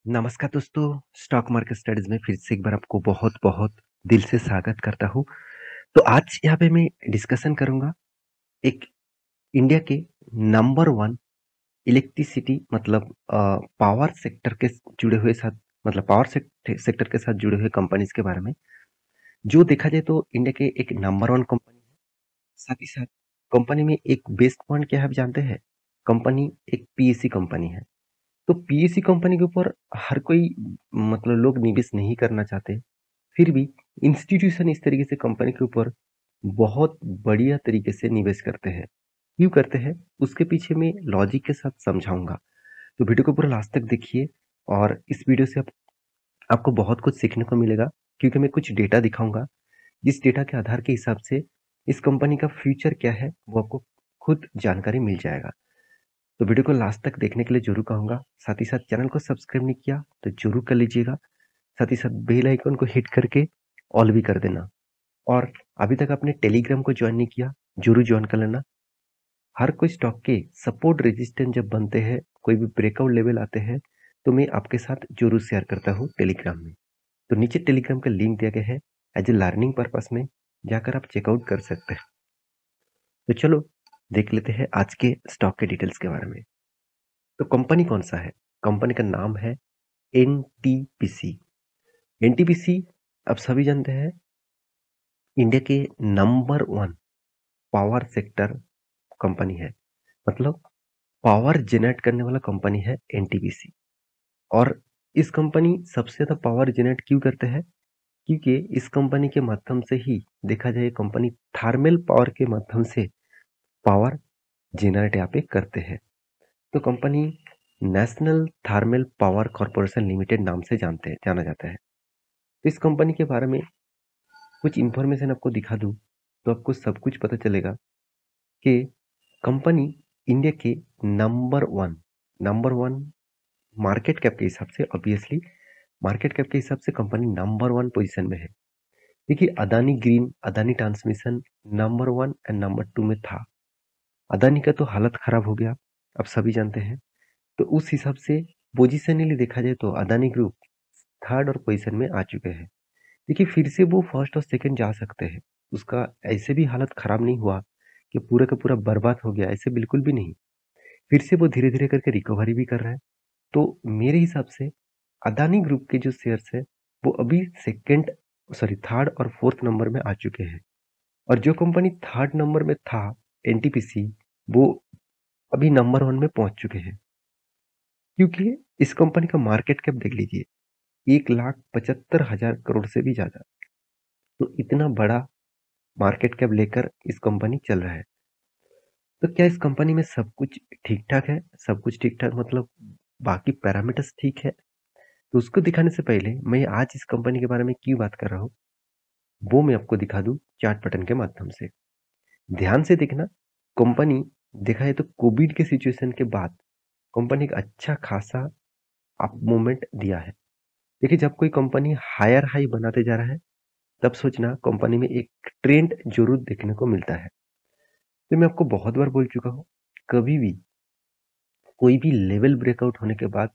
नमस्कार दोस्तों, stock market studies में फिर से एक बार आपको बहुत-बहुत दिल से स्वागत करता हूँ। तो आज यहाँ पे मैं डिस्कशन करूँगा एक इंडिया के नंबर 1 इलेक्ट्रिसिटी मतलब पावर सेक्टर के जुड़े हुए साथ मतलब पावर सेक्टर के साथ जुड़े हुए कंपनीज के बारे में। जो देखा जाए तो इंडिया के एक नंबर 1 कंपनी है। साथ ही साथ कंपनी में एक बेस्ट पॉइंट क्या है आप जानते हैं? कंपनी एक पीएससी कंपनी है। तो पीएससी कंपनी के ऊपर हर कोई मतलब लोग निवेश नहीं करना चाहते। फिर भी इंस्टीट्यूशन इस तरीके से कंपनी के ऊपर बहुत बढ़िया तरीके से निवेश करते हैं। क्यों करते हैं? उसके पीछे मैं लॉजिक के साथ समझाऊँगा। तो वीडियो को पूरा लास्ट तक देखिए और इस वीडियो से आपको बहुत कुछ सीखने को मिलेगा क्योंकि मैं कुछ डेटा दिखाऊँगा। जिस डेटा के आधार के हिसाब से इस कंपनी का फ्यूचर क्या है, वो आपको खुद जानकारी मिल जाएगा। तो वीडियो को लास्ट तक देखने के लिए ज़रूर कहूँगा। साथ ही साथ चैनल को सब्सक्राइब नहीं किया तो ज़रूर कर लीजिएगा। साथ ही साथ बेल आइकन को हिट करके ऑल भी कर देना। और अभी तक आपने टेलीग्राम को ज्वाइन नहीं किया, ज़रूर ज्वाइन कर लेना। हर कोई स्टॉक के सपोर्ट रेजिस्टेंस जब बनते हैं, कोई भी ब्रेकआउट लेवल आते हैं, तो मैं आपके साथ ज़रूर शेयर करता हूँ टेलीग्राम में। तो नीचे टेलीग्राम का लिंक दिया गया है, एज ए लर्निंग पर्पस में जाकर आप चेकआउट कर सकते हैं। तो चलो देख लेते हैं आज के स्टॉक के डिटेल्स के बारे में। तो कंपनी कौन सा है? कंपनी का नाम है एनटीपीसी। एनटीपीसी आप सभी जानते हैं इंडिया के नंबर 1 पावर सेक्टर कंपनी है। मतलब पावर जनरेट करने वाला कंपनी है एनटीपीसी। और इस कंपनी सबसे ज़्यादा पावर जनरेट क्यों करते हैं? क्योंकि इस कंपनी के माध्यम से ही देखा जाए कंपनी थर्मल पावर के माध्यम से पावर जनरेट यहाँ पे करते हैं। तो company national thermal power corporation limited नाम से जाना जाता है। तो इस कंपनी के बारे में कुछ इन्फॉर्मेशन आपको दिखा दूँ, तो आपको सब कुछ पता चलेगा कि कंपनी इंडिया के नंबर 1 मार्केट कैप के हिसाब से ऑब्वियसली मार्केट कैप के हिसाब से कंपनी नंबर 1 पोजीशन में है। देखिए Adani green, Adani transmission number 1 and number 2 में था। अदानी का तो हालत खराब हो गया, आप सभी जानते हैं। तो उस हिसाब से पोजिशनली देखा जाए तो अदानी ग्रुप थर्ड और पोजीशन में आ चुके हैं। देखिए फिर से वो फर्स्ट और सेकंड जा सकते हैं। उसका ऐसे भी हालत खराब नहीं हुआ कि पूरा का पूरा बर्बाद हो गया, ऐसे बिल्कुल भी नहीं। फिर से वो धीरे-धीरे करके रिकवरी भी कर रहा है। तो मेरे हिसाब से अदानी ग्रुप के जो शेयर्स है, वो अभी थर्ड और फोर्थ नंबर में आ चुके हैं। और जो कंपनी थर्ड नंबर में था, एनटीपीसी, वो अभी नंबर 1 में पहुंच चुके हैं। क्योंकि इस कंपनी का मार्केट कैप देख लीजिए, 1,75,000 करोड़ से भी ज़्यादा। तो इतना बड़ा मार्केट कैप लेकर इस कंपनी चल रहा है। तो क्या इस कंपनी में सब कुछ ठीक-ठाक है? सब कुछ ठीक-ठाक मतलब बाकी पैरामीटर्स ठीक है? तो उसको दिखाने से पहले मैं आज इस कंपनी के बारे में क्यों बात कर रहा हूँ, वो मैं आपको दिखा दूँ चार्ट पैटर्न के माध्यम से। ध्यान से देखना, कंपनी देखा जाए तो कोविड के सिचुएशन के बाद कंपनी एक अच्छा खासा अप मूवमेंट दिया है। देखिए जब कोई कंपनी हायर हाई बनाते जा रहा है, तब सोचना कंपनी में एक ट्रेंड ज़रूर देखने को मिलता है। तो मैं आपको बहुत बार बोल चुका हूँ, कभी भी कोई भी लेवल ब्रेकआउट होने के बाद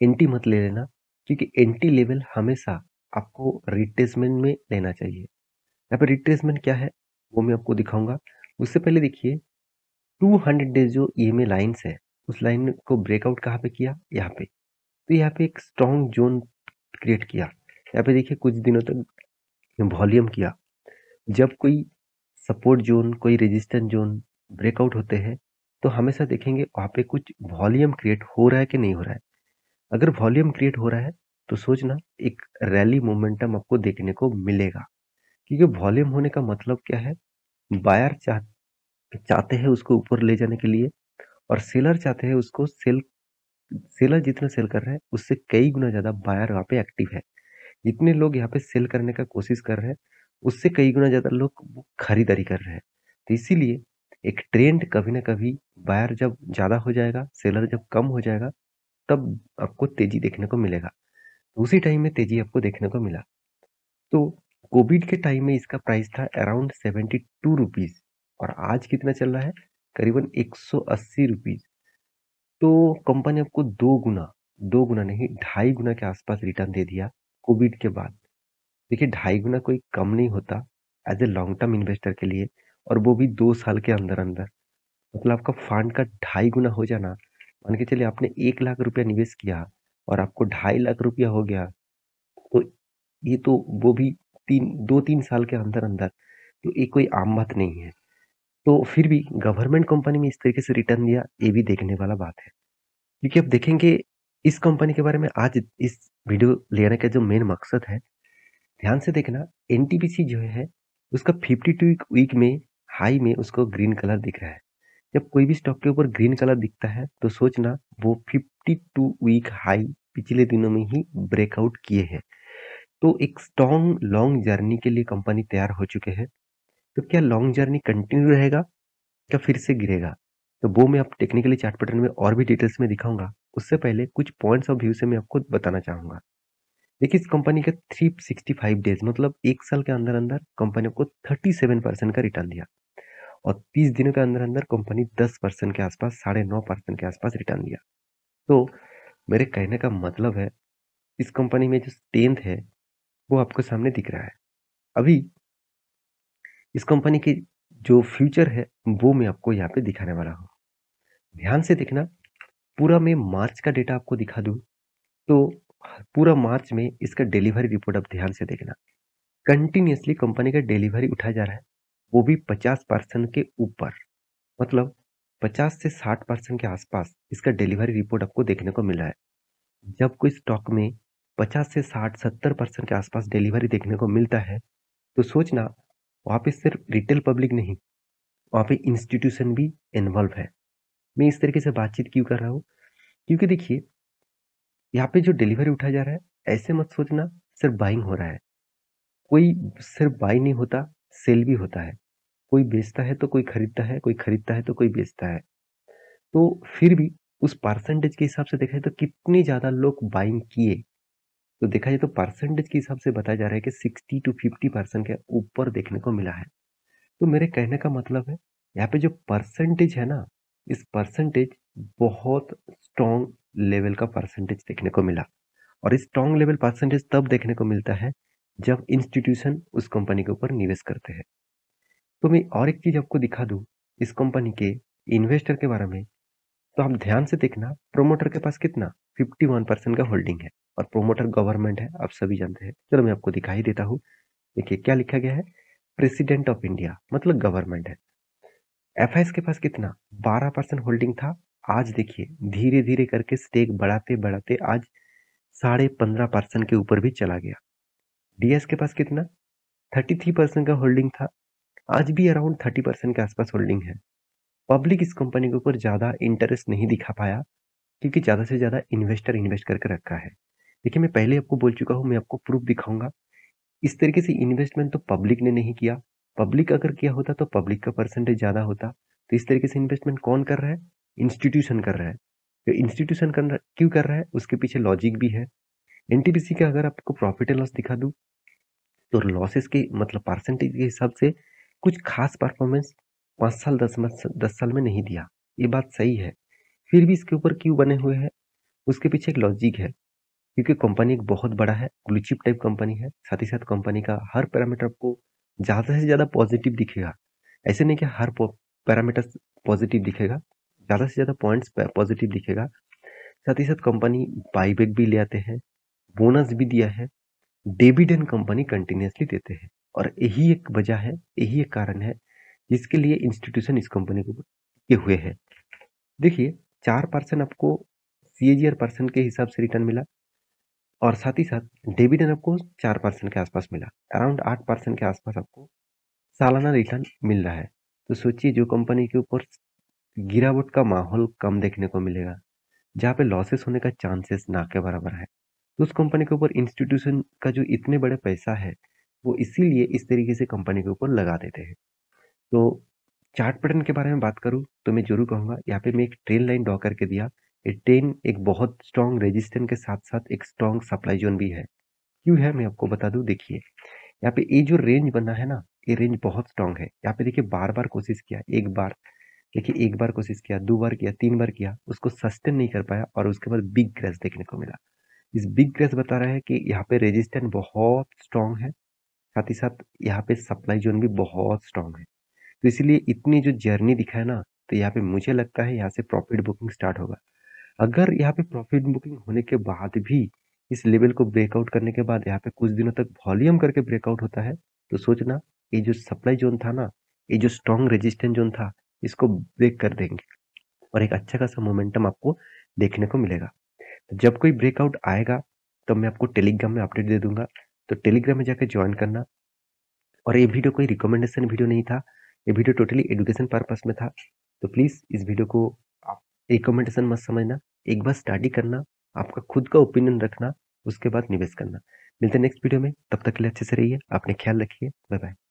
एंटी मत ले लेना, क्योंकि एंटी लेवल हमेशा आपको रिट्रेसमेंट में लेना चाहिए। यहाँ पे रिट्रेसमेंट क्या है, वो मैं आपको दिखाऊँगा। उससे पहले देखिए 200 डेज़ जो ईएमए लाइन्स है, उस लाइन को ब्रेकआउट कहाँ पे किया? यहाँ पे। तो यहाँ पे एक स्ट्रॉन्ग ज़ोन क्रिएट किया। यहाँ पे देखिए कुछ दिनों तक वॉल्यूम किया। जब कोई सपोर्ट ज़ोन, कोई रेजिस्टेंस ज़ोन ब्रेकआउट होते हैं, तो हमेशा देखेंगे वहाँ पे कुछ वॉल्यूम क्रिएट हो रहा है कि नहीं हो रहा है। अगर वॉल्यूम क्रिएट हो रहा है, तो सोचना एक रैली मोमेंटम आपको देखने को मिलेगा। क्योंकि वॉल्यूम होने का मतलब क्या है? बायर चाहते हैं उसको ऊपर ले जाने के लिए और सेलर चाहते हैं उसको सेलर जितना सेल कर रहा है, उससे कई गुना ज़्यादा बायर वहाँ पे एक्टिव है। जितने लोग यहाँ पे सेल करने का कोशिश कर रहे हैं, उससे कई गुना ज़्यादा लोग वो खरीदारी कर रहे हैं। तो इसीलिए एक ट्रेंड कभी न कभी बायर जब ज़्यादा हो जाएगा, सेलर जब कम हो जाएगा, तब आपको तेज़ी देखने को मिलेगा। उसी टाइम में तेज़ी आपको देखने को मिला। तो कोविड के टाइम में इसका प्राइस था अराउंड 72 रुपीज़ और आज कितना चल रहा है? करीबन 180 रुपीज़। तो कंपनी आपको 2 गुना 2 गुना नहीं, 2.5 गुना के आसपास रिटर्न दे दिया कोविड के बाद। देखिए 2.5 गुना कोई कम नहीं होता as a long term investor के लिए, और वो भी 2 साल के अंदर-अंदर। मतलब आपका फंड का 2.5 गुना हो जाना, मान के चलिए आपने 1 लाख रुपया निवेश किया और आपको 2.5 लाख रुपया हो गया, तो ये तो वो भी 2-3 साल के अंदर-अंदर, तो ये कोई आम बात नहीं है। तो फिर भी गवर्नमेंट कंपनी में इस तरीके से रिटर्न दिया, ये भी देखने वाला बात है। क्योंकि अब देखेंगे इस कंपनी के बारे में, आज इस वीडियो लेने का जो मेन मकसद है, ध्यान से देखना, एनटीपीसी जो है उसका 52 वीक में हाई में उसको ग्रीन कलर दिख रहा है। जब कोई भी स्टॉक के ऊपर ग्रीन कलर दिखता है तो सोचना वो 52 वीक हाई पिछले दिनों में ही ब्रेकआउट किए हैं। तो एक स्ट्रॉन्ग लॉन्ग जर्नी के लिए कंपनी तैयार हो चुके हैं। तो क्या लॉन्ग जर्नी कंटिन्यू रहेगा, क्या फिर से गिरेगा? तो वो मैं आप टेक्निकली चार्ट पैटर्न में और भी डिटेल्स में दिखाऊंगा। उससे पहले कुछ पॉइंट्स ऑफ व्यू से मैं आपको बताना चाहूंगा। देखिए इस कंपनी का 365 डेज मतलब 1 साल के अंदर-अंदर कंपनी को 37% का रिटर्न दिया, और 30 दिनों के अंदर-अंदर कंपनी 10% के आसपास, 9.5% के आसपास रिटर्न दिया। तो मेरे कहने का मतलब है, इस कंपनी में जो स्ट्रेंथ है, वो आपको सामने दिख रहा है। अभी इस कंपनी की जो फ्यूचर है, वो मैं आपको यहाँ पे दिखाने वाला हूँ। ध्यान से देखना, पूरा मैं मार्च का डेटा आपको दिखा दूँ, तो पूरा मार्च में इसका डिलीवरी रिपोर्ट आप ध्यान से देखना। कंटिन्यूअसली कंपनी का डिलीवरी उठाया जा रहा है, वो भी 50% के ऊपर। मतलब 50 से 60% के आसपास इसका डिलीवरी रिपोर्ट आपको देखने को मिल रहा है। जब कोई स्टॉक में 50 से 60-70% के आसपास डिलीवरी देखने को मिलता है, तो सोचना वहाँ पे सिर्फ रिटेल पब्लिक नहीं, वहाँ पे इंस्टीट्यूशन भी इन्वॉल्व है। मैं इस तरीके से बातचीत क्यों कर रहा हूँ? क्योंकि देखिए, यहाँ पे जो डिलीवरी उठाया जा रहा है, ऐसे मत सोचना सिर्फ बाइंग हो रहा है। कोई सिर्फ बाई नहीं होता, सेल भी होता है। कोई बेचता है तो कोई खरीदता है, कोई खरीदता है तो कोई बेचता है। तो फिर भी उस परसेंटेज के हिसाब से देखा जाए तो कितने ज़्यादा लोग बाइंग किए, तो देखा जाए तो परसेंटेज के हिसाब से बताया जा रहा है कि 60 टू 50% के ऊपर देखने को मिला है। तो मेरे कहने का मतलब है, यहाँ पे जो परसेंटेज है ना, इस परसेंटेज बहुत स्ट्रॉन्ग लेवल का परसेंटेज देखने को मिला, और इस स्ट्रॉन्ग लेवल परसेंटेज तब देखने को मिलता है जब इंस्टीट्यूशन उस कंपनी के ऊपर निवेश करते हैं। तो मैं और एक चीज आपको दिखा दूं, इस कंपनी के इन्वेस्टर के बारे में, तो आप ध्यान से देखना, प्रोमोटर के पास कितना 51% का होल्डिंग है, और प्रोमोटर गवर्नमेंट है, आप सभी जानते हैं। चलो मैं आपको दिखा ही देता हूँ। देखिए क्या लिखा गया है, प्रेसिडेंट ऑफ इंडिया मतलब गवर्नमेंट है। एफआईएस के पास कितना 12% होल्डिंग था। आज देखिए धीरे धीरे करके स्टेक बढ़ाते बढ़ाते आज 15.5% के ऊपर भी चला गया। डीएस के पास कितना 33% का होल्डिंग था, आज भी अराउंड 30% के आसपास होल्डिंग है। पब्लिक इस कंपनी के ऊपर ज़्यादा इंटरेस्ट नहीं दिखा पाया, क्योंकि ज़्यादा से ज़्यादा इन्वेस्टर इन्वेस्ट करके रखा है। देखिए मैं पहले आपको बोल चुका हूँ, मैं आपको प्रूफ दिखाऊंगा। इस तरीके से इन्वेस्टमेंट तो पब्लिक ने नहीं किया। पब्लिक अगर किया होता तो पब्लिक का परसेंटेज ज़्यादा होता। तो इस तरीके से इन्वेस्टमेंट कौन कर रहा है, इंस्टीट्यूशन कर रहा है। तो इंस्टीट्यूशन क्यों कर रहा है, उसके पीछे लॉजिक भी है। एनटीपीसी का अगर आपको प्रॉफिट एंड लॉस दिखा दूं, तो लॉसेस के मतलब परसेंटेज के हिसाब से कुछ खास परफॉर्मेंस 5 साल 10 साल में नहीं दिया, ये बात सही है। फिर भी इसके ऊपर क्यों बने हुए हैं, उसके पीछे एक लॉजिक है। क्योंकि कंपनी एक बहुत बड़ा है, ब्लू चिप टाइप कंपनी है। साथ ही साथ कंपनी का हर पैरामीटर आपको ज़्यादा से ज़्यादा पॉजिटिव दिखेगा। ऐसे नहीं कि हर पैरामीटर पॉजिटिव दिखेगा, ज़्यादा से ज़्यादा पॉइंट्स पॉजिटिव दिखेगा। साथ ही साथ कंपनी बाईबैक भी ले आते हैं, बोनस भी दिया है, डिविडेंड कंपनी कंटिन्यूअसली देते हैं, और यही एक वजह है, यही एक कारण है जिसके लिए इंस्टीट्यूशन इस कंपनी को टिके हुए हैं। देखिए 4% आपको सीएजीआर परसेंट के हिसाब से रिटर्न मिला, और साथ ही साथ डिविडेंड आपको 4% के आसपास मिला, अराउंड 8% के आसपास आपको सालाना रिटर्न मिल रहा है। तो सोचिए जो कंपनी के ऊपर गिरावट का माहौल कम देखने को मिलेगा, जहाँ पे लॉसेस होने का चांसेस ना के बराबर है, तो उस कंपनी के ऊपर इंस्टीट्यूशन का जो इतने बड़े पैसा है, वो इसीलिए इस तरीके से कंपनी के ऊपर लगा देते हैं। तो चार्ट पैटर्न के बारे में बात करूँ तो मैं जरूर कहूँगा, यहाँ पे मैं एक ट्रेन लाइन ड्रॉ करके दिया। ये ट्रेन एक बहुत स्ट्रॉन्ग रेजिस्टेंस के साथ साथ एक स्ट्रॉन्ग सप्लाई जोन भी है। क्यों है मैं आपको बता दूं, देखिए यहाँ पे ये जो रेंज बना है ना, ये रेंज बहुत स्ट्रॉन्ग है। यहाँ पे देखिए बार बार कोशिश किया, एक बार देखिए, एक बार कोशिश किया, 2 बार किया, 3 बार किया, उसको सस्टेन नहीं कर पाया और उसके बाद बिग क्रैश देखने को मिला। इस बिग क्रैश बता रहा है कि यहाँ पे रेजिस्टेंस बहुत स्ट्रॉन्ग है, साथ ही साथ यहाँ पे सप्लाई ज़ोन भी बहुत स्ट्रॉन्ग है। तो इसीलिए इतनी जो जर्नी दिखा है ना, तो यहाँ पे मुझे लगता है यहाँ से प्रॉफिट बुकिंग स्टार्ट होगा। अगर यहाँ पे प्रॉफिट बुकिंग होने के बाद भी इस लेवल को ब्रेकआउट करने के बाद यहाँ पे कुछ दिनों तक वॉल्यूम करके ब्रेकआउट होता है, तो सोचना ये जो सप्लाई जोन था ना, ये जो स्ट्रॉन्ग रेजिस्टेंस जोन था, इसको ब्रेक कर देंगे और एक अच्छा खासा मोमेंटम आपको देखने को मिलेगा। तो जब कोई ब्रेकआउट आएगा तब मैं आपको टेलीग्राम में अपडेट दे दूंगा, तो टेलीग्राम में जाकर ज्वाइन करना। और ये वीडियो कोई रिकमेंडेशन वीडियो नहीं था, ये वीडियो टोटली एजुकेशन पर्पस में था। तो प्लीज़ इस वीडियो को आप रिकमेंडेशन मत समझना, एक बार स्टडी करना, आपका खुद का ओपिनियन रखना, उसके बाद निवेश करना। मिलते हैं नेक्स्ट वीडियो में, तब तक के लिए अच्छे से रहिए, अपने ख्याल रखिए, बाय बाय।